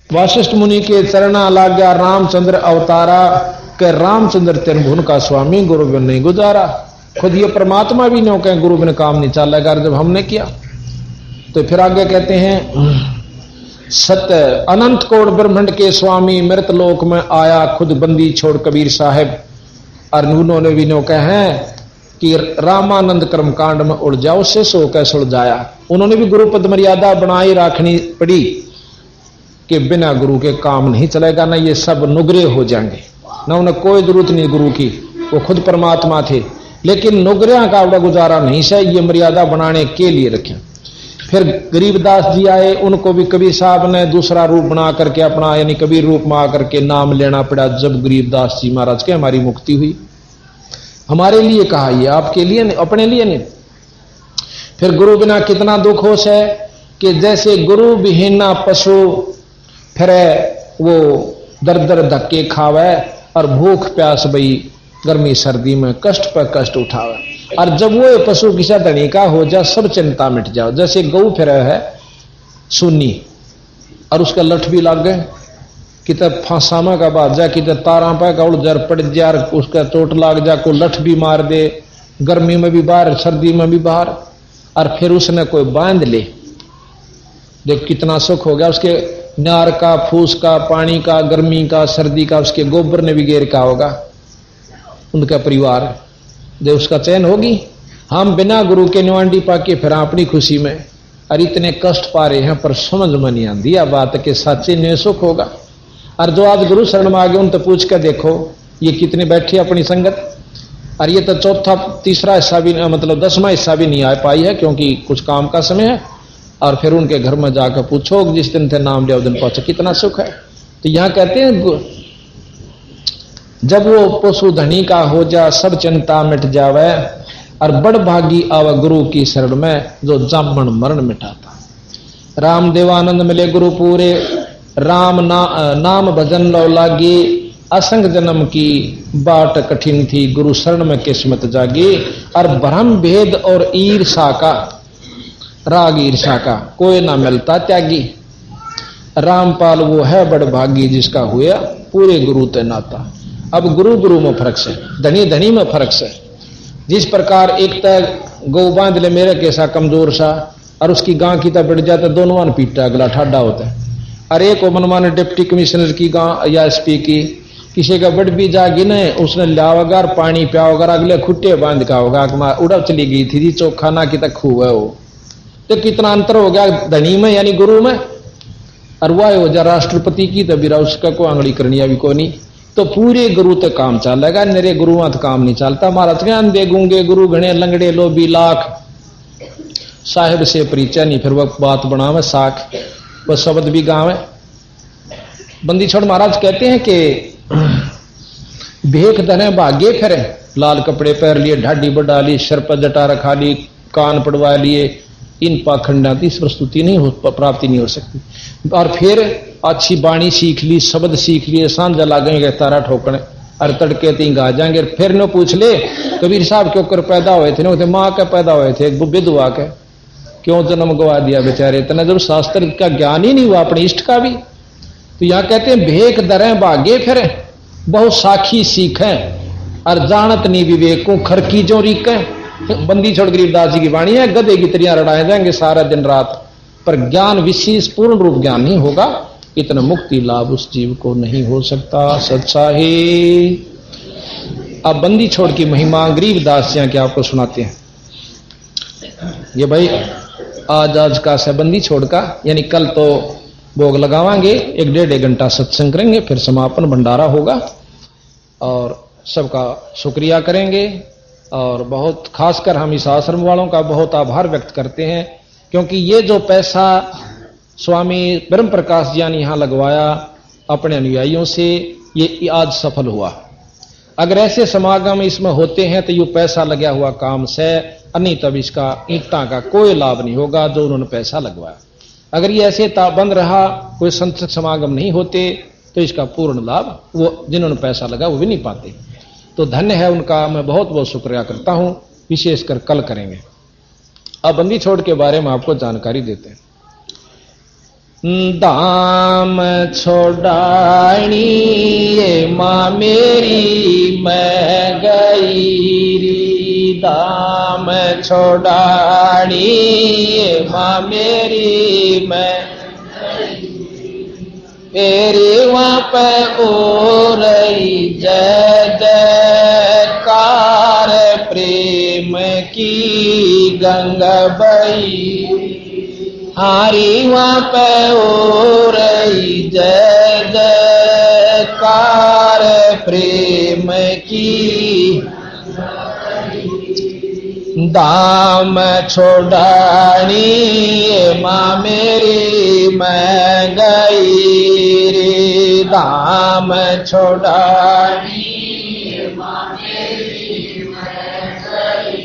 वासिष्ठ मुनि के चरणा लाग गया रामचंद्र अवतारा के रामचंद्र त्रिभुवन का स्वामी गुरु बिन नहीं गुजारा। खुद ये परमात्मा भी नहीं कहें गुरु बिन काम नहीं चलेगा जब हमने किया। तो फिर आगे कहते हैं सत्य अनंत कोट ब्रह्मांड के स्वामी मृत लोक में आया खुद बंदी छोड़ कबीर साहब। और उन्होंने भी नो कहे कि रामानंद कर्मकांड में उड़ जाओ से सो कैसे उलझाया। उन्होंने भी गुरु पद मर्यादा बनाई रखनी पड़ी कि बिना गुरु के काम नहीं चलेगा, ना ये सब नुगरे हो जाएंगे, ना उन्हें कोई जरूरत नहीं गुरु की, वो खुद परमात्मा थे। लेकिन नुगरिया का बड़ा गुजारा नहीं से, ये मर्यादा बनाने के लिए रखे। फिर गरीबदास जी आए, उनको भी कबीर साहब ने दूसरा रूप बना करके अपना यानी कबीर रूप में आकर के नाम लेना पड़ा। जब गरीबदास जी महाराज के हमारी मुक्ति हुई, हमारे लिए कहा, ये आपके लिए नहीं, अपने लिए नहीं। फिर गुरु बिना कितना दुख हो से कि जैसे गुरु विहीना पशु फिर वो दर दर धक्के खावे और भूख प्यास बई गर्मी सर्दी में कष्ट पर कष्ट उठावे। और जब वो पशु किसा धनी का हो जा सब चिंता मिट जाओ। जैसे गऊ फिर है सुन्नी और उसका लठ भी लग गए, कितने फांसामा का बात जा, कितने तारा पे का उड़ जर पड़ जा, उसका चोट लाग जा, को लठ भी मार दे, गर्मी में भी बाहर सर्दी में भी बाहर। और फिर उसने कोई बांध ले, देख कितना सुख हो गया। उसके नार का, फूस का, पानी का, गर्मी का, सर्दी का, उसके गोबर ने भी घेर का होगा उनका परिवार, जो उसका चयन होगी। हम बिना गुरु के निवांडी पाके फिर अपनी खुशी में और इतने कष्ट पा रहे हैं, पर समझ में नहीं आती यह बात के सच्चे ने सुख होगा। और जो आज गुरु शरण में आ गए उन तो पूछ कर देखो ये कितने बैठे अपनी संगत। और ये तो चौथा तीसरा हिस्सा भी मतलब 10वां हिस्सा भी नहीं आ पाई है, क्योंकि कुछ काम का समय है। और फिर उनके घर में जाकर पूछो जिस दिन थे नाम लिया उस दिन पहुंचे, कितना सुख है। तो यहां कहते हैं जब वो पशु धनी का हो जा सब चिंता मिट जावे, और बड़ भागी आवे गुरु की शरण में जो जामन मरण मिटाता। राम देवानंद मिले गुरु पूरे, राम नाम भजन लो लागी, असंग जन्म की बाट कठिन थी गुरु शरण में किस्मत जागी। और भ्रम भेद और ईर्षा का राग ईर्षा का कोई ना मिलता त्यागी। रामपाल वो है बड़ भागी जिसका हुआ पूरे गुरु ते नाता। अब गुरु गुरु में फर्क से, धनी धनी में फर्क से। जिस प्रकार एक तय गौ बांध ले मेरे कैसा कमजोर सा, और उसकी गां की तय बढ़ जाता, दोनों वन पीटता अगला ठाडा होता है। और एक मनमान डिप्टी कमिश्नर की गां या एसपी की किसी का बड़ भी जागी ने उसने लावगा पानी पियाओगा, अगले खुट्टे बांध का होगा उड़ब चली गई थी जी चोखा ना कि तक खूब है वो। तो कितना अंतर हो गया धनी में यानी गुरु में। और वह हो जा राष्ट्रपति की तो बिरा उसका को आंगड़ी करनी अभी को नहीं। तो पूरे गुरु तक काम चलेगा, मेरे गुरुआ तो काम नहीं चलता। महाराज के अंधे गूंगे गुरु घने लंगड़े लोभी लाख, साहिब से परिचय नहीं फिर वह बात बनावे साख, वह शब्द भी गावे। बंदी छोड़ महाराज कहते हैं कि भेख धने भाग्य फिरे, लाल कपड़े पहन लिए, ढाडी बढ़ा ली, सर पर जटा रखा ली, कान पड़वा लिए, इन पाखंडा इस प्रस्तुति नहीं हो प्राप्ति नहीं हो सकती। और फिर अच्छी बाणी सीख ली, शब्द सीख लिए, सांझा लागेंगे तारा ठोकने और तड़के तीन गा जाएंगे। फिर न पूछ ले कबीर साहब क्यों कर पैदा हुए थे, न माँ के पैदा हुए थे विधवा के, क्यों जन्म गवा दिया बेचारे इतना, जब शास्त्र का ज्ञान ही नहीं हुआ अपने इष्ट का भी। तो यहां कहते हैं भेख दरें भागे फिरे, बहुत साखी सीखें और जानत नहीं विवेकों खरकी जो रीकें। बंदी छोड़ गरीबदास जी की वाणी है, गधे की तरियां रड़ाए जाएंगे सारा दिन रात, पर ज्ञान विशेष पूर्ण रूप ज्ञान नहीं होगा, इतना मुक्ति लाभ उस जीव को नहीं हो सकता। सच्चा ही अब बंदी छोड़ की महिमा गरीबदास जी के आपको सुनाते हैं। ये भाई आज का से बंदी छोड़ का, यानी कल तो भोग लगावांगे, 1-1.5 घंटा सत्संग करेंगे, फिर समापन भंडारा होगा और सबका शुक्रिया करेंगे। और बहुत खासकर हम इस आश्रम वालों का बहुत आभार व्यक्त करते हैं, क्योंकि ये जो पैसा स्वामी ब्रह्म प्रकाश जी ने यहां लगवाया अपने अनुयायियों से, ये आज सफल हुआ। अगर ऐसे समागम इसमें होते हैं तो ये पैसा लगा हुआ काम से, नहीं तब इसका ईंटा का कोई लाभ नहीं होगा जो उन्होंने पैसा लगवाया। अगर ये ऐसे बंद रहा, कोई संत समागम नहीं होते, तो इसका पूर्ण लाभ वो जिन्होंने पैसा लगा वो भी नहीं पाते। तो धन्य है उनका, मैं बहुत बहुत शुक्रिया करता हूं। विशेषकर कल करेंगे। अब बंदी छोड़ के बारे में आपको जानकारी देते हैं। दाम छोड़ानी ये माँ मेरी मैं गई री, दाम छोड़ानी ये माँ मेरी मैं तेरे वहाँ पे हो रही जय जयकार प्रेम की गंगा बही, हारी वहाँ पे हो रही जय जयकार प्रेम की, दाम छोड़ानी माँ मेरी मैं गई रे, दाम छोड़ानी माँ मेरी मैं गई,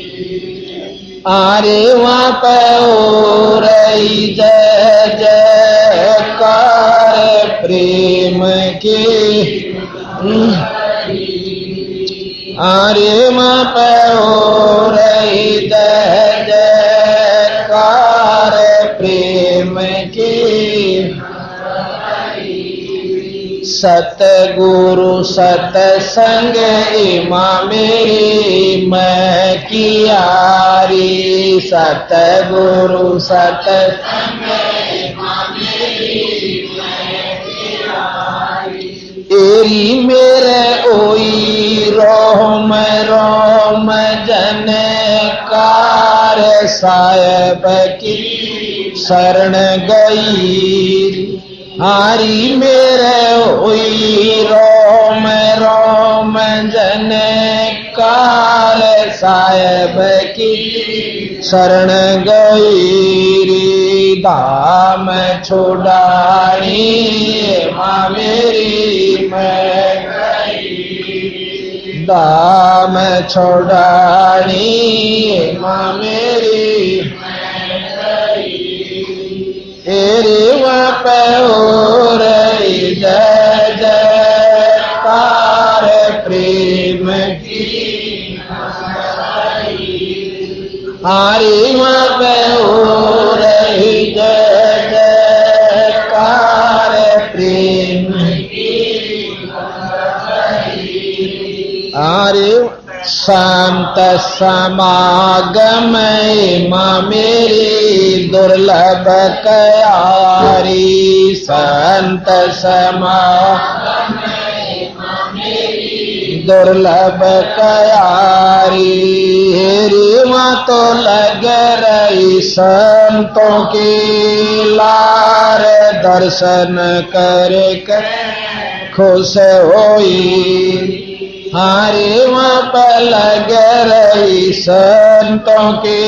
आरे वहाँ पे हो रही जय जयकार प्रेम की, आरे वहाँ पे हो रही जय जयकार प्रेम की, सतगुरु सतसंग माँ मेरी मैं कियारी, सतगुरु सतसंग माँ मेरी मैं कियारी, एरी मेरे ओई रोम रोम जनकार साहेब की शरण गई, हारी मेरे ओई रोम रोम जनकार साहेब की शरण गई रे, दाम छोड़ानी माँ मेरी मैं गई, दाम छोड़ानी माँ मेरी मैं गई, तेरे वहाँ पे हो रही जय जयकार प्रेम की, हारी वहाँ पे हो रही जय जयकार प्रेम की, हारी संत समागम माँ मेरी दुर्लभ कयारी, संत समागम माँ मेरी दुर्लभ कयारी, हेरी माँ तो लग रही संतों की लार, दर्शन करके खुश होई, हारे वहाँ पर लग रही संतों की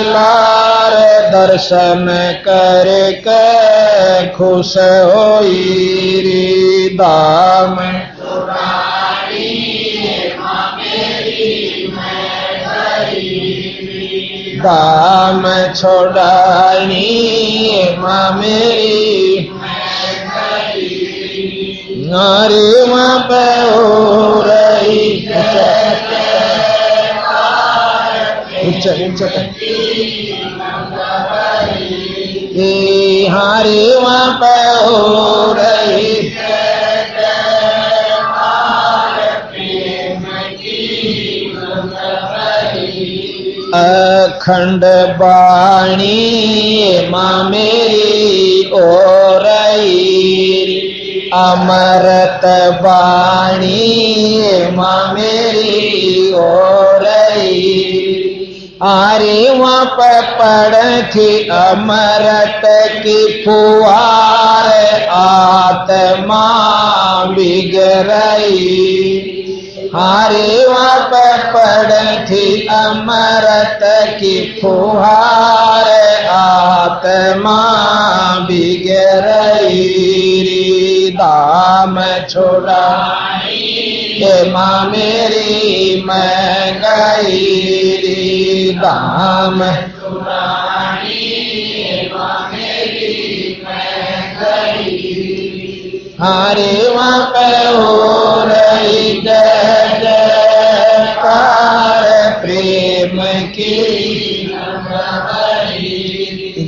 लार, दर्शन करके खुश होई रे, दाम छोड़ानी माँ मेरी मैं गई, दाम छोड़ानी माँ मेरी मैं गई, हारे वहाँ पे हो रही हारे वहाँ पे हो रही अखंड बाणी माँ मेरी ओ रही, अमृत बाणी माँ मेरी ओ रही, आरे वहाँ पर पड़ थी अमृत की फुहार, आत्मा बिग रही, हारे वहाँ पर पड़ थी अमृत की फुहार, आत्मा बिग रही, दाम छोड़ानी ये माँ मेरी मैं गई, दाम छोड़ानी ये माँ मेरी मैं गई, हारे वहाँ पे हो रही जय जयकार प्रेम की,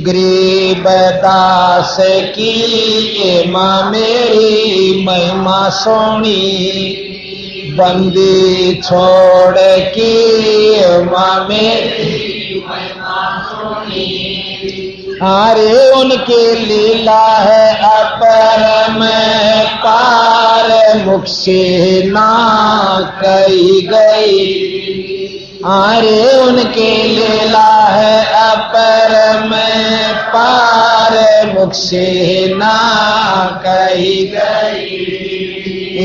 गरीब दास की माँ मेरी महिमा सोनी, बंदी छोड़ की माँ मेरी महिमा सोनी। अरे उनकी लीला है अपरम पार, मुख से ना कही गई। अरे उनकी लीला है अपरम पार, मुख से ना कही गई।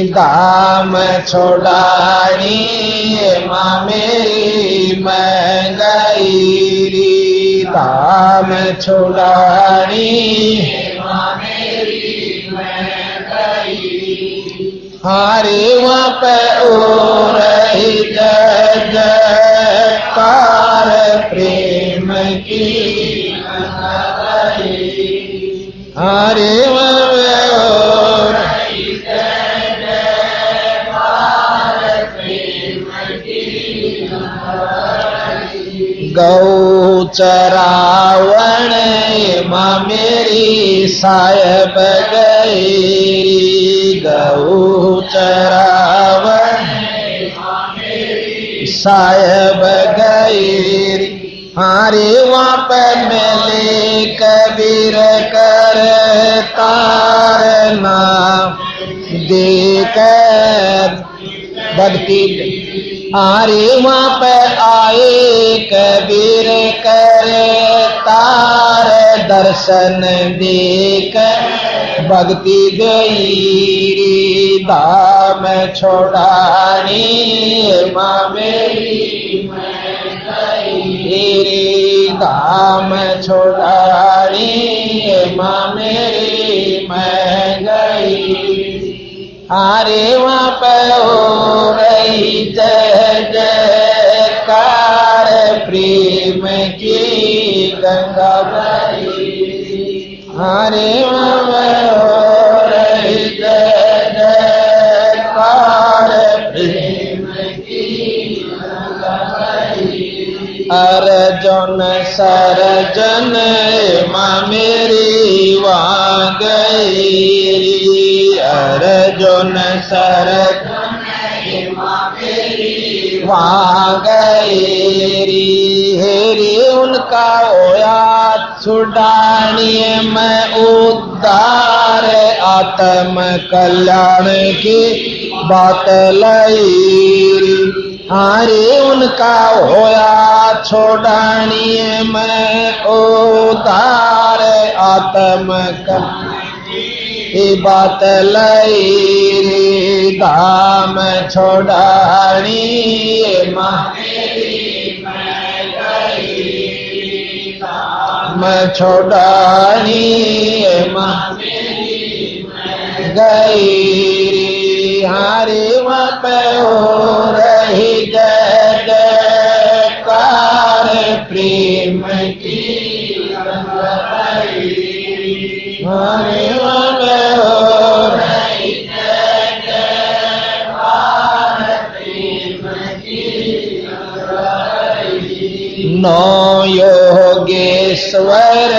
दाम छोड़ानी माँ मेरी मैं गई, दाम छोड़ानी माँ मेरी मैं गई। हरे वहाँ पे ओ रही जय जयकार प्रेम की, हरे वहाँ पे ओ रही जय जयकार प्रेम की। गौ चरावण माँ मेरी साहेब गई, गौ चरावण साहेब गई। हरे वहाँ पे मिले कबीर कर तार नाम देकर भक्ति। अरे वहाँ पे आए कबीर करे तार, दर्शन देकर भक्ति गई। दाम छोड़ानी माँ मेरी मैं गई, दाम छोड़ानी माँ मेरी मैं गई। अरे वहाँ पे हो रही जय जयकार प्रेम की गंगा बही। अरे वहाँ पे हो रही जय जयकार प्रेम की गंगा बही। अर्जुन सरजन माँ मेरी वहाँ गई, अर्जुन सरजन माँ मेरी वहाँ गई। हेरी उनका होया छुड़ानी में उद्धार, आत्म कल्याण की बात लाई। हरे उनका होया छोड़ानी में उद्धार, आत्म कल्याण बात लाई। दाम छोड़ानी माँ मेरी मैं गई, दाम छोड़ानी माँ मेरी मैं गई। हरे वहाँ पे हो रही जय जयकार प्रेम की गंगाई। हरे वहाँ पे हो रही जय जयकार प्रेम की गंगाई। नौ योगेश्वर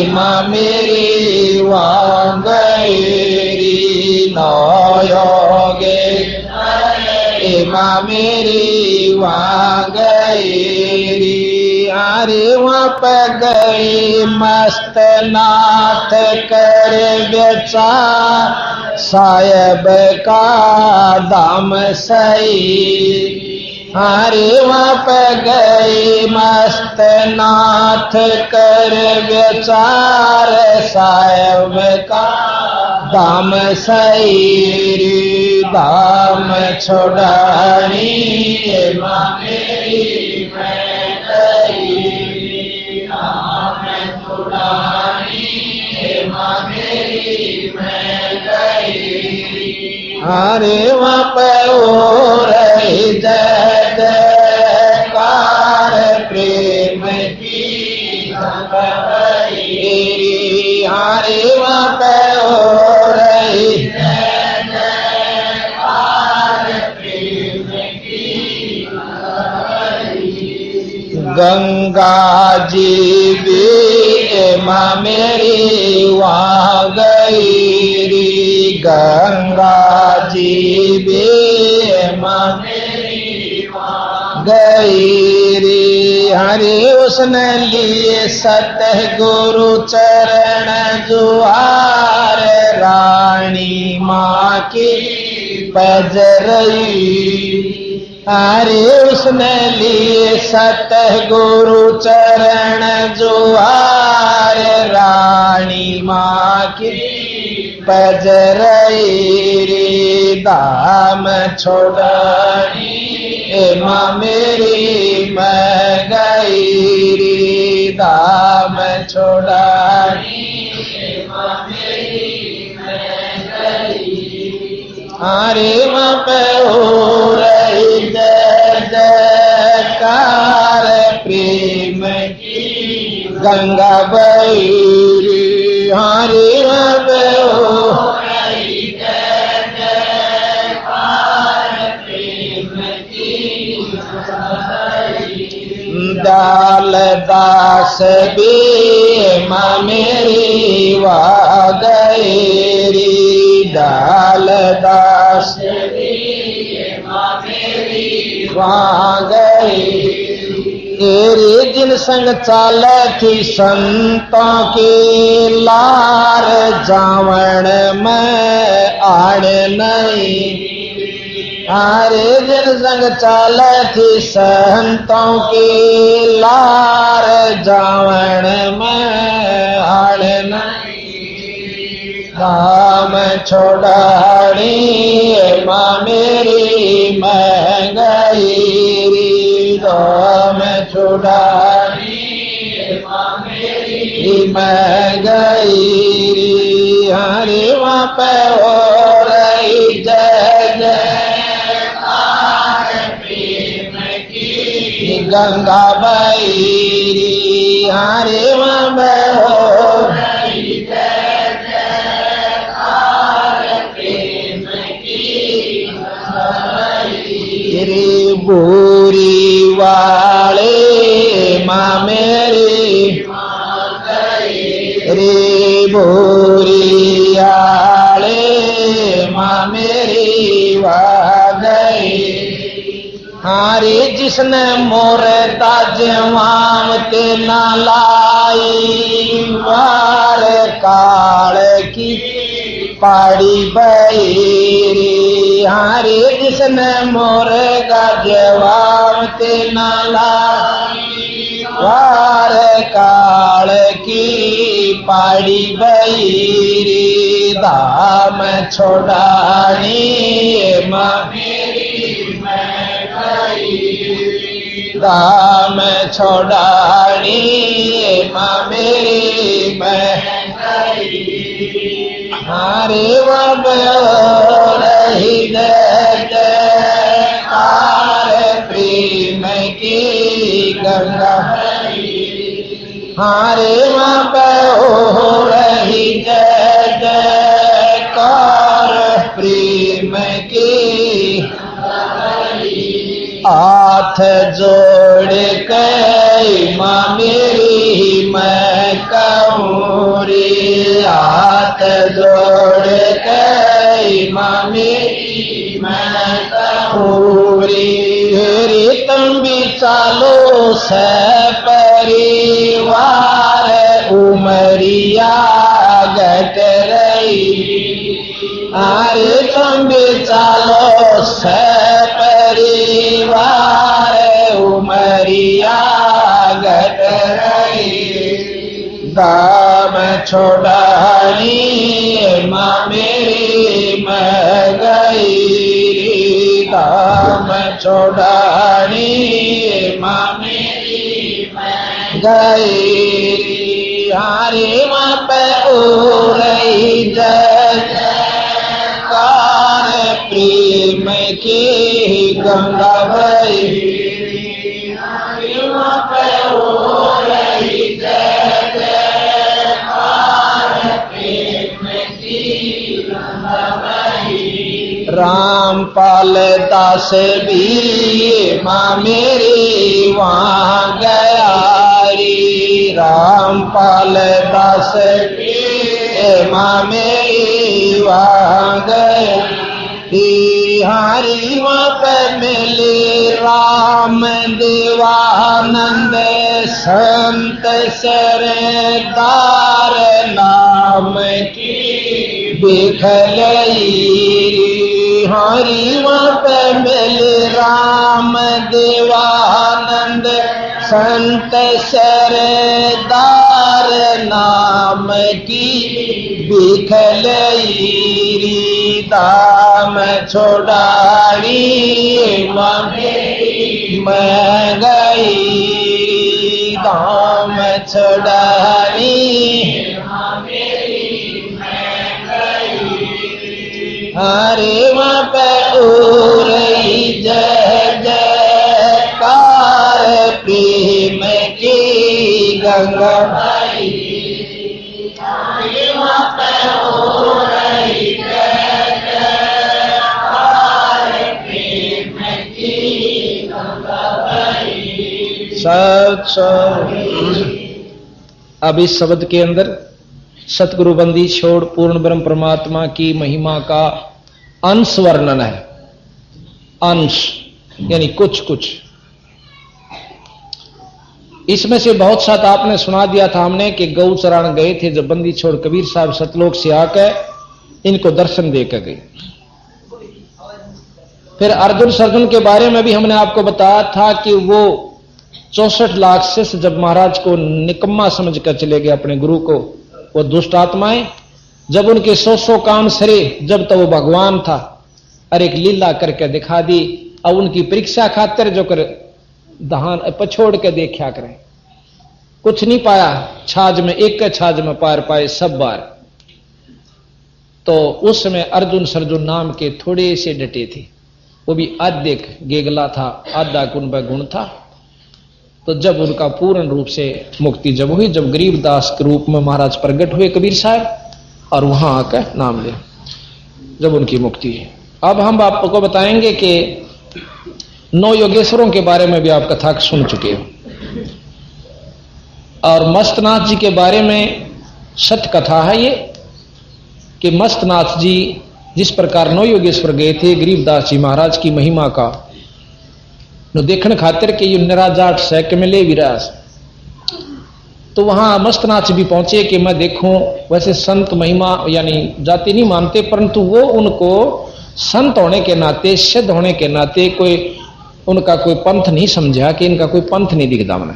माँ मेरी वहाँ गई, नौ योगेश्वर माँ मेरी वहाँ गई। अरे वहाँ पे गई मस्त नाथ कर बेचार, साहेब का दाम सही। हरे वहाँ पे गई मस्त नाथ कर बेचार, साहेब का दाम सही। दाम छोड़ानी माँ मेरी मैं गई, दाम छोड़ानी माँ मेरी मैं गई। हरे वहाँ पे हो रही जय जयकार प्रेम की गंगाई। हरे वहाँ पे हो रही जय जयकार प्रेम की गंगाई। गंगा जी भी माँ मेरी वहाँ गई री गंगा जी भी माँ मेरी वहाँ गई री हरि उसने लिए सतगुरु चरण जुआर रानी माँ की बजरई अरे उसने लिए सतगुरु चरण जुआर रानी माँ की बजरई रे दाम छोड़नी माँ मेरी मैं गई रे दाम छोड़नी माँ मेरी मैं गई अरे माँ पे हो रही जय जयकार प्रेम की गंगा बही हरे माँ पे हो रही जय जयकार प्रेम की दाल दास भी माँ मेरी वा गई दाल दास माँ मेरी वहाँ गई तेरी जिन संग चाल थी संतों के लार जावण में आड़ नहीं हरे जिन संग चाल थी संतों के लार जावण में आड़ नहीं दाम छोड़ानी माँ मेरी मैं गई दाम छोड़ानी माँ मेरी मैं गई हरे वहाँ पे हो रही जय जयकार प्रेम की गंगा बही हरे वहाँ पे हो रही बोरी वाले माँ मेरी रे बोरी वाले माँ मेरी वा गई हारे जिसने मोर ताजवाम ते ना लाई वार काल की पाड़ी बही हारे जिसने मोर का जवाब ते नाला वार काल की पाड़ी बही दाम छोड़ानी माँ मेरी मैं गई दाम छोड़ानी माँ मेरी मैं गई हरे वब रही जय जयकार प्रेम की गंगा हरे वब हो रही जय जयकार प्रेम की हाथ जोड़ के माँ मेरी मैं कहूँ रे हाथ जोड़ के माँ मेरी मैं कहूँ रे तुम भी चालो से परिवार उमरिया गट रही अरे तुम भी चालो से परिवार उमरिया गट रही दाम छोड़ानी माँ मेरी मैं गई दाम छोड़ानी माँ मेरी मैं गई हरे माँ पे हो रही जय जयकार प्रेम की गंगा बही हरे माँ पे हो रही जय जयकार प्रेम की गंगा बही रामपाल दास भी माँ मेरी वहाँ गया हरि रामपाल दास माँ मेरी वाग हरि वहाँ पे मिले राम देवानंद संत सरदार नाम की बिखलई हरि वहाँ पे मिले राम देवानंद संत सरदार नाम की बिखलई दाम छोड़ाई मैं गई दाम छोड़ाई हरे वहाँ पे ओ रही जय जयकार प्रेम की गंगा अब इस शब्द के अंदर सतगुरु बंदी छोड़ पूर्ण ब्रह्म परमात्मा की महिमा का अंश वर्णन है। अंश यानी कुछ कुछ। इसमें से बहुत साथ आपने सुना दिया था हमने कि गौ चरान गए थे जब बंदी छोड़ कबीर साहब सतलोक से आकर इनको दर्शन देकर गए। फिर अर्जुन सर्जुन के बारे में भी हमने आपको बताया था कि वो 64 लाख से जब महाराज को निकम्मा समझकर चले गए अपने गुरु को, वो दुष्ट आत्माएं जब उनके 100 काम सरे जब तो वो भगवान था और एक लीला करके दिखा दी। अब उनकी परीक्षा खातिर जो कर दहान पछोड़ के देखा करें, कुछ नहीं पाया छाज में, एक के छाज में पार पाए सब बार। तो उस समय अर्जुन सर्जुन नाम के थोड़े से डटे थे, वो भी आधे गेगला था, आधा गुण ब गुण था। तो जब उनका पूर्ण रूप से मुक्ति जब हुई, जब गरीबदास के रूप में महाराज प्रकट हुए कबीर साहब और वहां आकर नाम ले, जब उनकी मुक्ति है। अब हम आपको बताएंगे कि 9 योगेश्वरों के बारे में भी आप कथा सुन चुके हो, और मस्तनाथ जी के बारे में सत्य कथा है ये कि मस्तनाथ जी जिस प्रकार 9 योगेश्वर गए थे गरीबदास जी महाराज की महिमा का नो देखने खातिर के ये निराजाट सैक में ले विराज। तो वहां मस्तनाथ भी पहुंचे कि मैं देखूं, वैसे संत महिमा यानी जाति नहीं मानते, परंतु वो उनको संत होने के नाते, सिद्ध होने के नाते कोई उनका कोई पंथ नहीं समझा कि इनका कोई पंथ नहीं दिखता मैंने,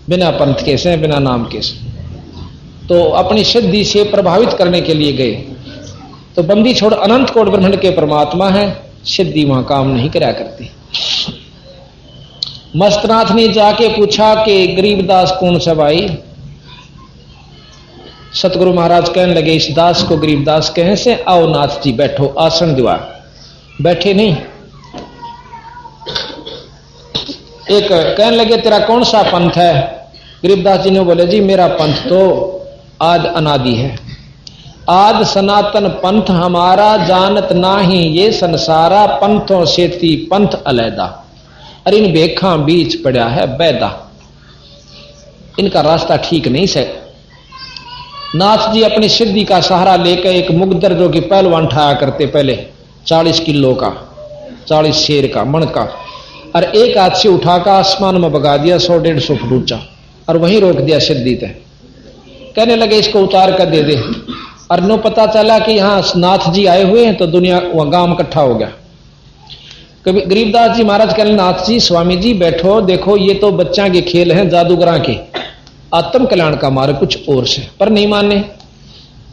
बिना पंथ के से, बिना नाम के से। तो अपनी सिद्धि से प्रभावित करने के लिए गए। तो बंदी छोड़ अनंत कोट ब्रह्मांड के परमात्मा है, सिद्धि वहां काम नहीं करा करती। मस्तनाथ ने जाके पूछा कि गरीबदास कौन सा भाई? सतगुरु महाराज कहने लगे इस दास को गरीबदास कहे से, आओ नाथ जी बैठो, आसन दिवा। बैठे नहीं, एक कहने लगे तेरा कौन सा पंथ है? गरीबदास जी ने बोले जी मेरा पंथ तो आद अनादि है, आद सनातन पंथ हमारा, जानत नाही ये संसारा, पंथों से थी पंथ अलैदा, और इन बेखा बीच पड़ा है बैदा, इनका रास्ता ठीक नहीं से। नाथ जी अपनी सिद्धि का सहारा लेकर एक मुगदर जो कि पहलवान ठाया करते पहले 40 किलो का, 40 शेर का मण का, और एक हाथ से उठाकर आसमान में बगा दिया 100-150 फुट ऊंचा, और वहीं रोक दिया सिद्धि तय। कहने लगे इसको उतार कर दे दे। और नो पता चला कि यहां नाथ जी आए हुए हैं, तो दुनिया वहां गांव इकट्ठा हो गया। कभी गरीबदास जी महाराज कहने नाथ जी स्वामी जी बैठो, देखो ये तो बच्चा के खेल हैं, जादूगरा के, आत्म कल्याण का मार्ग कुछ और से। पर नहीं माने।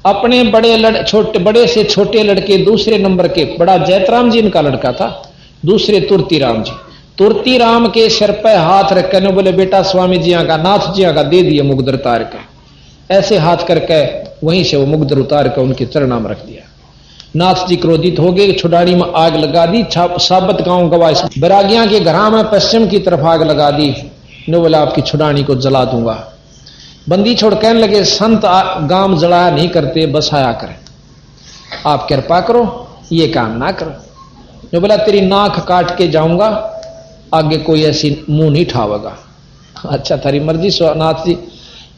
अपने बड़े से छोटे लड़के, दूसरे नंबर के बड़ा जैतराम जी इनका लड़का था, दूसरे तुरती राम जी, तुरती राम के सिर पर हाथ रखने बोले बेटा स्वामी जी का, नाथ जी का दे दिए मुगदर उतार के। ऐसे हाथ करके वहीं से वो मुगदर उतार कर उनके चरणा में रख दिया। नाथ जी क्रोधित हो गए, छुड़ानी में आग लगा दी, साबत गांव गवाह बैरागियां के घरा में पश्चिम की तरफ आग लगा दी। ने बोला आपकी छुड़ानी को जला दूंगा। बंदी छोड़ कहने लगे संत गांव जलाया नहीं करते, बसाया करें, आप कृपा करो ये काम ना करो। ने बोला तेरी नाक काट के जाऊंगा, आगे कोई ऐसी मुंह नहीं ठावेगा। अच्छा थारी मर्जी नाथ जी।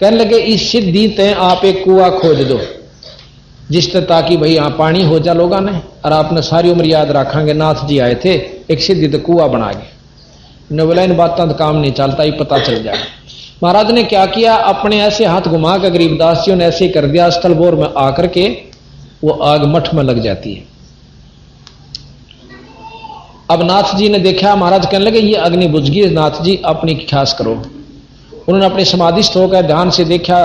कहने लगे इस सिद्धि ते आप एक कुआ खोद दो जिससे ताकि भाई यहाँ पानी हो जा लोगा ने, और आपने सारी उम्र याद रखेंगे नाथ जी आए थे एक सिद्धि तो कुआ बना गए। ने बोला इन बातों तो काम नहीं चलता, ही पता चल जाए। महाराज ने क्या किया, अपने ऐसे हाथ घुमा कर गरीबदास जी ने ऐसे ही कर दिया, स्थल बोर में आकर के वो आग मठ में लग जाती है। अब नाथ जी ने देखा, महाराज कहने लगे ये अग्नि बुझ गई, नाथ जी अपनी ख्यास करो। उन्होंने अपने समाधिस्थ होकर ध्यान से देखा,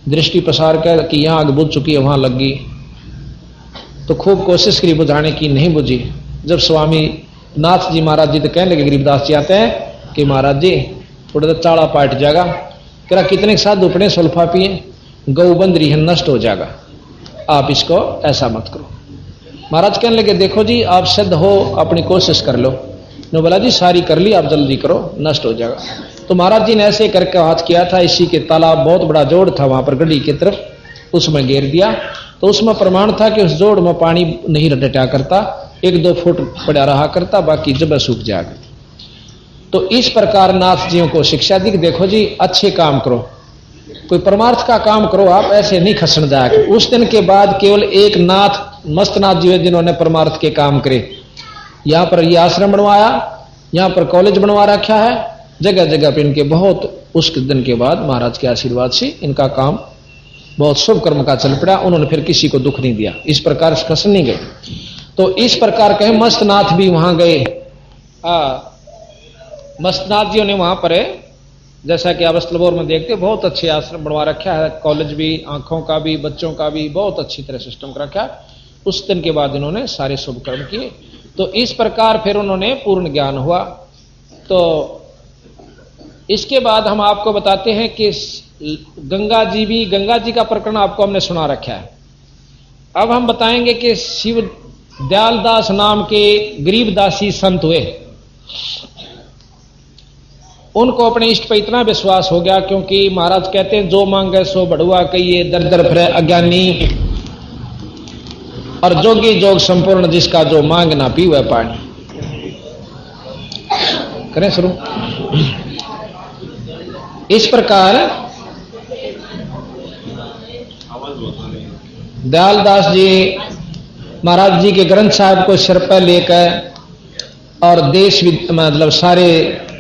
दृष्टि प्रसार कर कि यहां आग बुझ चुकी है, वहां लग गई। तो खूब कोशिश करी बुझाने की, नहीं बुझी। जब स्वामी नाथ जी महाराज जी तो कहने लगे, गरीबदास जी आते हैं कि महाराज जी थोड़ा सा चाड़ा पाट जाएगा। कह रहा कितने साधु अपने सुल्फा पिए, गौ बंदरी है नष्ट हो जाएगा, आप इसको ऐसा मत करो। महाराज कहने लगे देखो जी आप सिद्ध हो, अपनी कोशिश कर लो। ने बोला जी सारी कर ली, आप जल्दी करो, नष्ट हो जाएगा। तो महाराज जी ने ऐसे करके हाथ किया था, इसी के तालाब बहुत बड़ा जोड़ था वहां पर गढ़ी की तरफ, उसमें घेर दिया। तो उसमें प्रमाण था कि उस जोड़ में पानी नहीं डटा करता, 1-2 फुट पड़ा रहा करता, बाकी जब सूख जाएगा। तो इस प्रकार नाथ जियों को शिक्षा दी, देखो जी अच्छे काम करो, कोई परमार्थ का काम करो, आप ऐसे नहीं खसन जाएगा। उस दिन के बाद केवल एक नाथ मस्तनाथ जी जिन्होंने परमार्थ के काम करे। यहां पर यह आश्रम बनवाया, यहां पर कॉलेज बनवा रखा है, जगह जगह पे इनके बहुत, उस दिन के बाद महाराज के आशीर्वाद से इनका काम बहुत शुभ कर्म का चल पड़ा। उन्होंने फिर किसी को दुख नहीं दिया, इस प्रकार से खसन नहीं गए। तो इस प्रकार कहे मस्तनाथ भी वहां गए। मस्तनाथ जी ने वहां पर जैसा कि आप स्थलबोर में देखते बहुत अच्छे आश्रम बनवा रखा है, कॉलेज भी, आंखों का भी, बच्चों का भी बहुत अच्छी तरह सिस्टम कर रखा है। उस दिन के बाद इन्होंने सारे शुभ कर्म किए। तो इस प्रकार फिर उन्होंने पूर्ण ज्ञान हुआ। तो इसके बाद हम आपको बताते हैं कि गंगा जी का प्रकरण आपको हमने सुना रखा है। अब हम बताएंगे कि शिव दयालदास नाम के गरीबदासी संत हुए। उनको अपने इष्ट पर इतना विश्वास हो गया, क्योंकि महाराज कहते हैं जो मांगे सो बढ़ुआ कहिए, दर दर फिरे अज्ञानी, और जोगी जोग संपूर्ण जिसका जो मांग ना पीवे पानी। करें शुरू। इस प्रकार दयालदास जी महाराज जी के ग्रंथ साहब को सिर पर लेकर और देश मतलब सारे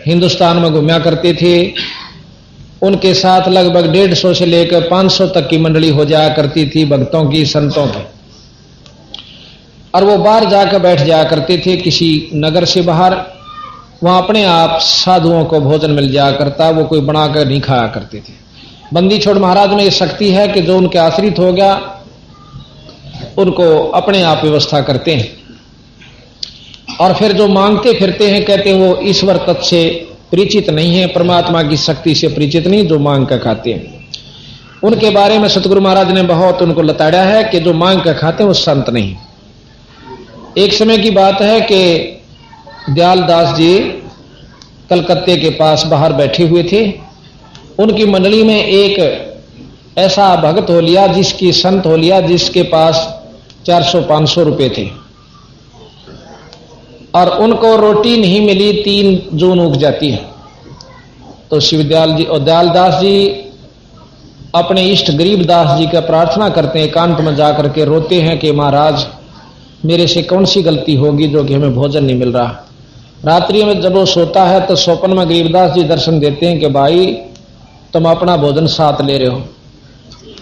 हिंदुस्तान में घूमया करते थे। उनके साथ लगभग 150 से लेकर 500 तक की मंडली हो जाया करती थी, भक्तों की, संतों की। और वो बाहर जाकर बैठ जाया करते थे किसी नगर से बाहर, वहां अपने आप साधुओं को भोजन मिल जाया करता, वो कोई बनाकर नहीं खाया करते थे। बंदी छोड़ महाराज में ये शक्ति है कि जो उनके आश्रित हो गया उनको अपने आप व्यवस्था करते हैं, और फिर जो मांगते फिरते हैं कहते हैं वो ईश्वर तत्व से परिचित नहीं है, परमात्मा की शक्ति से परिचित नहीं, जो मांग कर खाते हैं। उनके बारे में सतगुरु महाराज ने बहुत उनको लताड़ा है कि जो मांग कर खाते हैं वो संत नहीं। एक समय की बात है कि दयालदास जी कलकत्ते के पास बाहर बैठे हुए थे। उनकी मंडली में एक ऐसा भक्त हो लिया, जिसकी संत हो लिया, जिसके पास 400-500 रुपए थे, और उनको रोटी नहीं मिली, 3 जून उग जाती है। तो शिवदयाल जी और दयालदास जी अपने इष्ट गरीबदास जी का प्रार्थना करते हैं, एकांत में जाकर के रोते हैं कि महाराज मेरे से कौन सी गलती होगी जो कि हमें भोजन नहीं मिल रहा। रात्रि में जब वो सोता है तो स्वप्न में गरीबदास जी दर्शन देते हैं कि भाई तुम अपना भोजन साथ ले रहे हो,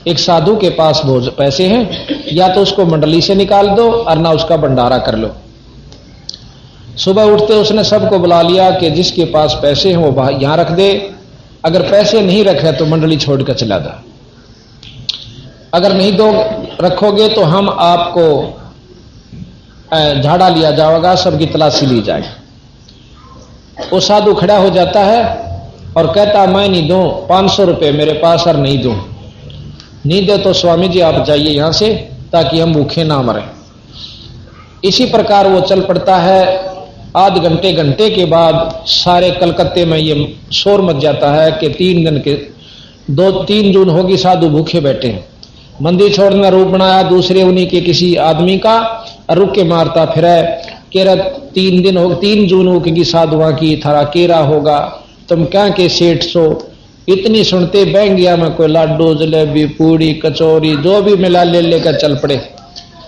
एक साधु के पास पैसे हैं, या तो उसको मंडली से निकाल दो और ना उसका भंडारा कर लो। सुबह उठते उसने सबको बुला लिया कि जिसके पास पैसे हैं वो यहां रख दे, अगर पैसे नहीं रखे तो मंडली छोड़कर चला जा, अगर नहीं दो रखोगे तो हम आपको झाड़ा लिया जाएगा, सबकी तलाशी ली जाएगी। वो साधु खड़ा हो जाता है और कहता मैं नहीं दूं, 500 रुपए मेरे पास और नहीं दूं। नहीं दे तो स्वामी जी आप जाइए यहां से, ताकि हम भूखे ना मरें। इसी प्रकार वो चल पड़ता है। आध घंटे के बाद सारे कलकत्ते में ये शोर मच जाता है कि 3 दिन के 2-3 जून होगी, साधु भूखे बैठे हैं। मंदिर छोड़ने रूप बनाया दूसरे उन्हीं के किसी आदमी का, रुक के मारता फिर केरा 3 दिन हो 3 जून होगी साधुआ की थारा केरा होगा, तुम क्या के सेठ सो, इतनी सुनते बह गया में कोई लाडू जलेबी पूड़ी कचौरी जो भी मिला ले लेकर चल पड़े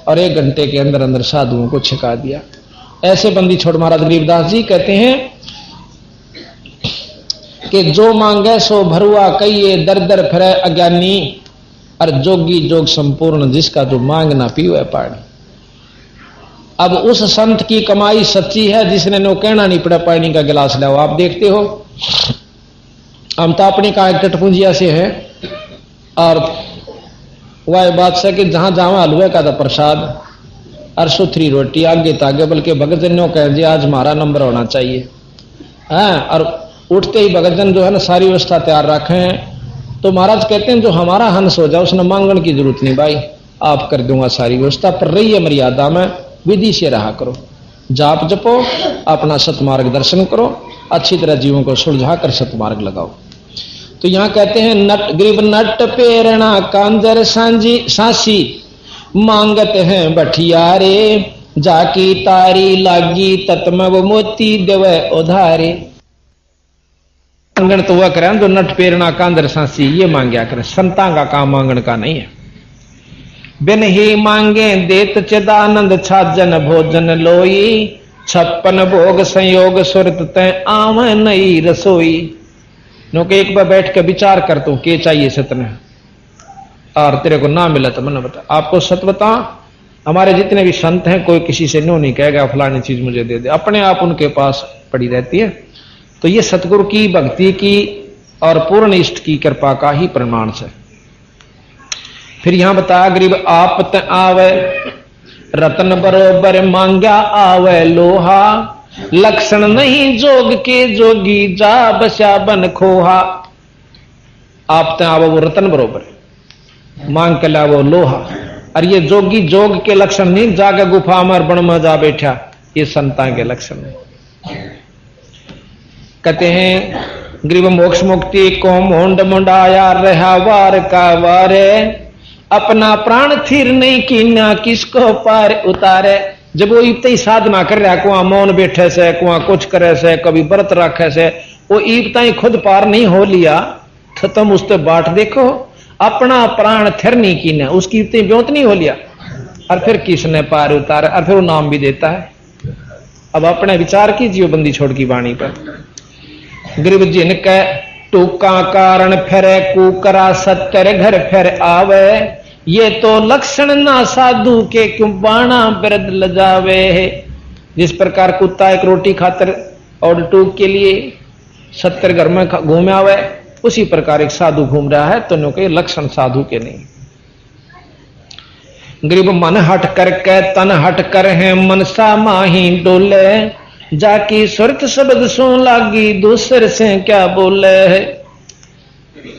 और 1 घंटे के अंदर अंदर साधुओं को छिका दिया। ऐसे बंदी छोड़ महाराज गरीबदास जी कहते हैं कि जो मांगे सो भरुआ कहिए, दर दर फिरे अज्ञानी, और जोगी जोग संपूर्ण, जिसका जो मांग ना पीवे पानी। अब उस संत की कमाई सच्ची है जिसने नो कहना नहीं पड़ा पानी का गिलास लाओ। आप देखते हो हम तो अपनी का टटपुंजिया से है, और वह बात है कि जहां जहां हलवे का था प्रसाद और सुथरी रोटी आगे तागे, बल्कि भगतजनों कह दिया आज हमारा नंबर होना चाहिए। हाँ, और उठते ही भगतजन जो है ना सारी व्यवस्था तैयार रखे हैं। तो महाराज कहते हैं जो हमारा हंस हो जाए उसने मांगने की जरूरत नहीं भाई, आप कर दूंगा सारी व्यवस्था, पर रहिए मर्यादा में, विधि से रहा करो, जाप जपो, अपना सतमार्ग दर्शन करो, अच्छी तरह जीवों को सुलझा कर सतमार्ग लगाओ। तो यहां कहते हैं नट गरीब नट पेरणा कांजर सांझी सांसी, मांगत हैं बठियारे, जाकी तारी लागी तत्मव मोती देवे उधारे। मांगण तो वह करें जो नट पेरणा कांजर सांसी ये मांगया करें, संतां का काम मांगण का नहीं है। बिन ही मांगे देत चिदानंद छाजन भोजन लोई, 56 भोग संयोग सुरत तय आव नई रसोई। नो के एक बार बैठ के विचार कर तू के चाहिए सतने, और तेरे को ना मिला तो मन बता। आपको सत बता, हमारे जितने भी संत हैं कोई किसी से नो नहीं कहेगा फलानी चीज मुझे दे दे, अपने आप उनके पास पड़ी रहती है। तो ये सतगुरु की भक्ति की और पूर्ण इष्ट की कृपा का ही प्रमाण है। फिर यहां बताया गरीब आपत आवे, रतन बरोबर मांग्या आवे लोहा, लक्षण नहीं जोग के जोगी जा बसा बन खोहा। आपत आवे वो रतन बरोबर, मांग के ला वो लोहा, और ये जोगी जोग के लक्षण नहीं, जाके गुफा में बन में जा बैठा, ये संता के लक्षण नहीं। कहते हैं गरीब मोक्ष मुक्ति को मोंड मुंडाया रहा वार का वारे, अपना प्राण थिर नहीं कीना किसको पार उतारे। जब वो इतने ही साधना कर रहा, कुआ मौन बैठे से, कुआ कुछ करे से, कभी व्रत रखे से, वो इतना ही खुद पार नहीं हो लिया तो तुम उससे बाट देखो, अपना प्राण थिर नहीं कीना, उसकी इतनी ब्योत नहीं हो लिया, और फिर किसने पार उतारा, और फिर वो नाम भी देता है। अब अपने विचार कीजिए बंदी छोड़ की वाणी पर। गरीब जिनके टूका कारण फिरे कुकरा 70 घर फिर आवे, ये तो लक्षण ना साधु के क्यों बाणा बिरद लजावे है। जिस प्रकार कुत्ता एक रोटी खातर और टूक के लिए 70 घर में घूमे आवे, उसी प्रकार एक साधु घूम रहा है, तो के लक्षण साधु के नहीं। गरीब मन हट करके तन हट कर है, मनसा माही डोले, जाकी सुरत शब्द सो लागी दूसर से क्या बोले है।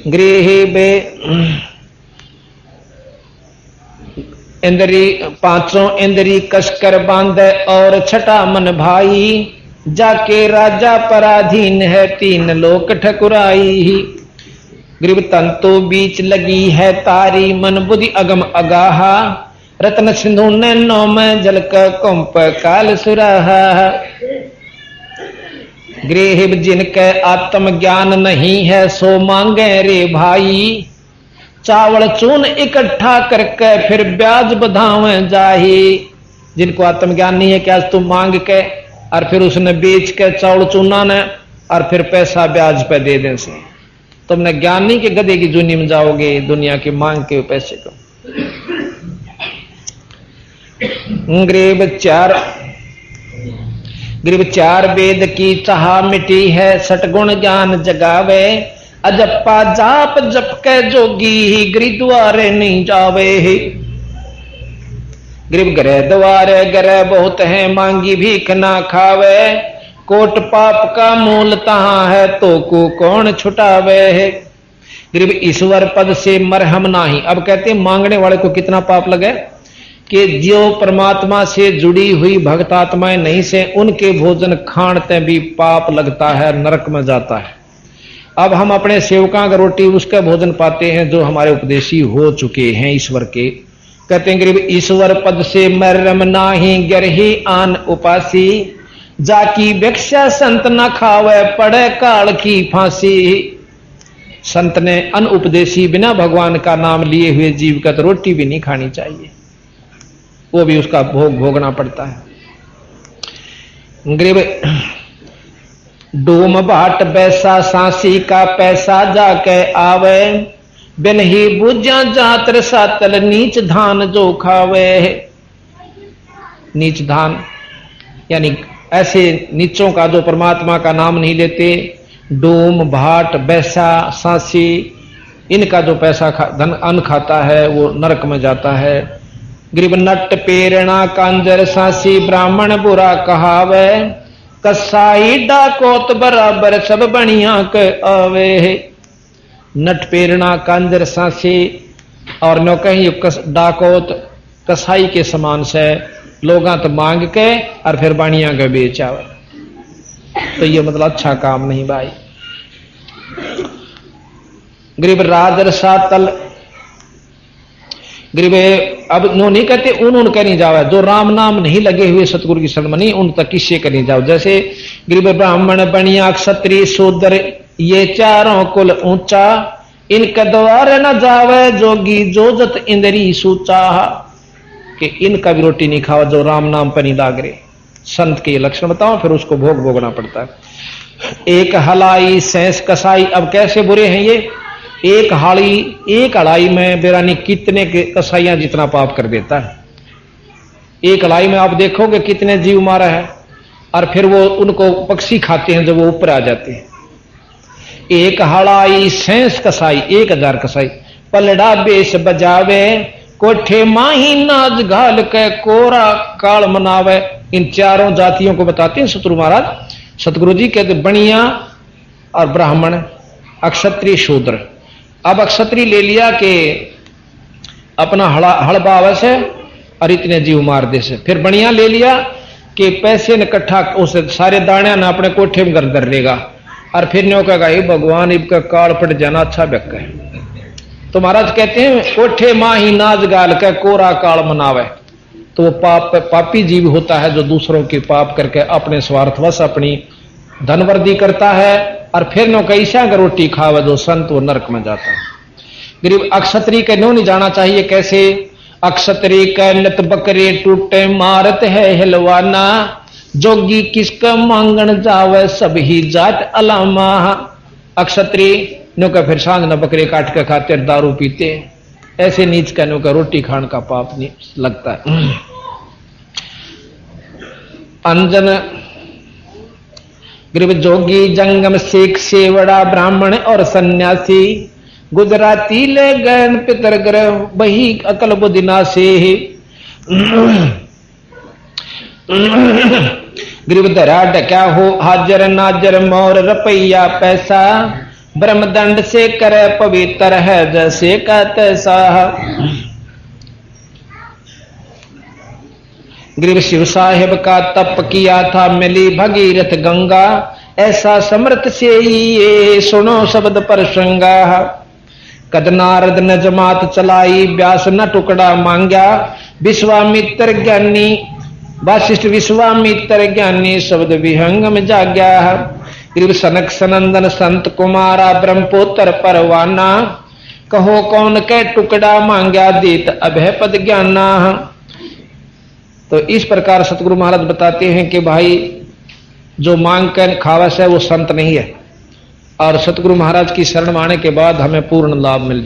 गृह बे इंद्री 5 इंद्री कसकर बांधे और छठा मन भाई, जाके राजा पराधीन है 3 लोक ठकुराई। गरीब तंतु बीच लगी है तारी, मन बुद्धि अगम अगाहा, रत्न सिंधु ने 9 में जल का कुंप काल सुराहा। गृह जिनके आत्म ज्ञान नहीं है सो मांगे रे भाई, चावल चून इकट्ठा करके फिर ब्याज बधावे जाही। जिनको आत्म ज्ञान नहीं है कि आज तुम मांग के और फिर उसने बेच के चावल चूना ने और फिर पैसा ब्याज पे दे दे से, तुमने ज्ञान नहीं कि गधे की जूनी में जाओगे दुनिया की मांग के पैसे को। गरीब 4 वेद की चाह मिटी है, 6 गुण ज्ञान जगावे, अजप्पा जाप जप के जोगी ही गिरिद्वारे नहीं जावे। गरीब गृह द्वारे गृह बहुत है, मांगी भीख ना खावे, कोट पाप का मूल तहां है तो को कौन छुटावे। गरीब ईश्वर पद से मरहम नाही। अब कहते हैं मांगने वाले को कितना पाप लगे कि जो परमात्मा से जुड़ी हुई भक्त आत्माएं नहीं से, उनके भोजन खाणते भी पाप लगता है, नरक में जाता है। अब हम अपने सेवका का रोटी उसका भोजन पाते हैं जो हमारे उपदेशी हो चुके हैं ईश्वर के। कहते हैं गरीब ईश्वर पद से मरम नाही, गरही आन उपासी, जाकी भिक्षा संत न खावे पड़े काल की फांसी। संत ने अनउपदेशी बिना भगवान का नाम लिए हुए जीव का तो रोटी भी नहीं खानी चाहिए, वो भी उसका भोग भोगना पड़ता है। गरीब डोम बाट बैसा सांसी का पैसा जाके आवे, बिन ही बुझा जातर सातल नीच धान जो खावे। नीच धान यानी ऐसे नीचों का जो परमात्मा का नाम नहीं लेते, डोम भाट बैसा सांसी, इनका जो पैसा धन अन्न खाता है वो नरक में जाता है। गरीब नट पेरणा कांजर सांसी ब्राह्मण बुरा कहावे, कसाई डाकोत बराबर सब बनिया के आवे। नट पेरणा कांजर सांसी और न कहीं डाकोत कसाई के समान से लोगा तो मांग के और फिर बाणिया के बेच आवे, तो ये मतलब अच्छा काम नहीं भाई। गरीब राजर सातल, गरीब अब नो नहीं कहते उन कह नहीं जावे, जो राम नाम नहीं लगे हुए सतगुरु की शरण में नहीं, उन तक किससे कर नहीं जाओ। जैसे गरीब ब्राह्मण बनिया क्षत्रिय शूद्र ये चारों कुल ऊंचा, इनके द्वार न जावे जोगी जोजत इंद्री सूचा, कि इनका भी रोटी नहीं खाओ जो राम नाम पर नहीं लाग रहे। संत के लक्षण बताओ, फिर उसको भोग भोगना पड़ता है। एक हलाई सैंस कसाई, अब कैसे बुरे हैं ये। एक हड़ाई में बेरानी कितने के कसाइयां जितना पाप कर देता है। एक हड़ाई में आप देखोगे कितने जीव मारा है, और फिर वो उनको पक्षी खाते हैं जब वो ऊपर आ जाते हैं। एक हड़ाई सैंस कसाई, 1000 कसाई पलड़ा बेस बजावे, कोठे माही नाच घाल के कोरा काल मनावे। इन चारों जातियों को बताते हैं सतगुरु महाराज। सतगुरु जी कहते बनिया और ब्राह्मण, अक्षत्रिय शूद्र। अब अक्षत्रिय ले लिया कि अपना हड़बाव से और इतने जीव मार दे से, फिर बनिया ले लिया कि पैसे ने इकट्ठा उस सारे दाने ना अपने कोठे में घर धर लेगा, और फिर न्यो कहेगा हे भगवान इनका काल पट जाना अच्छा बेक है। तो महाराज कहते हैं कोठे माही नाच गाल का कोरा काल मनावे, तो वो पापी जीव होता है जो दूसरों के पाप करके अपने स्वार्थवश अपनी धनवर्दी करता है, और फिर नो कैसा का रोटी खावे जो संत वो नरक में जाता है। गरीब अक्षत्रिय के नो नहीं जाना चाहिए। कैसे अक्षत्रिय का नत बकरे टूटे मारत है हिलवाना, जोगी किसका मांगन जावे सब ही जात अलामा। अक्षत्रिय नो का फिर सांझ न बकरे काट के खाते दारू पीते, ऐसे नीच का नो का रोटी खान का पाप नहीं लगता है। अंजन गरीब जोगी जंगम शेख सेवड़ा ब्राह्मण और सन्यासी, गुजराती ले गैन पितर ग्रह बही अकल बुदिना से। गरीब धरा डक्या हो हाजर नाजर मोर रुपया पैसा, ब्रह्मदंड से करे पवित्र है जैसे का तैसा। गरीब शिव साहेब का तप किया था मिली भगीरथ गंगा, ऐसा समर्थ से ही ये सुनो शब्द पर श्रृंगा। कद नारद न जमात चलाई व्यास न टुकड़ा मांग्या, विश्वामित्र ज्ञानी वासिष्ठ विश्वामित्र ज्ञानी शब्द विहंग में जाग्या। गरीब सनक सनंदन संत कुमारा ब्रह्मपुत्र परवाना, कहो कौन के टुकड़ा मांग्या दीत अभय पद ज्ञाना। तो इस प्रकार सतगुरु महाराज बताते हैं कि भाई जो मांग कर खावस है वो संत नहीं है, और सतगुरु महाराज की शरण आने के बाद हमें पूर्ण लाभ मिल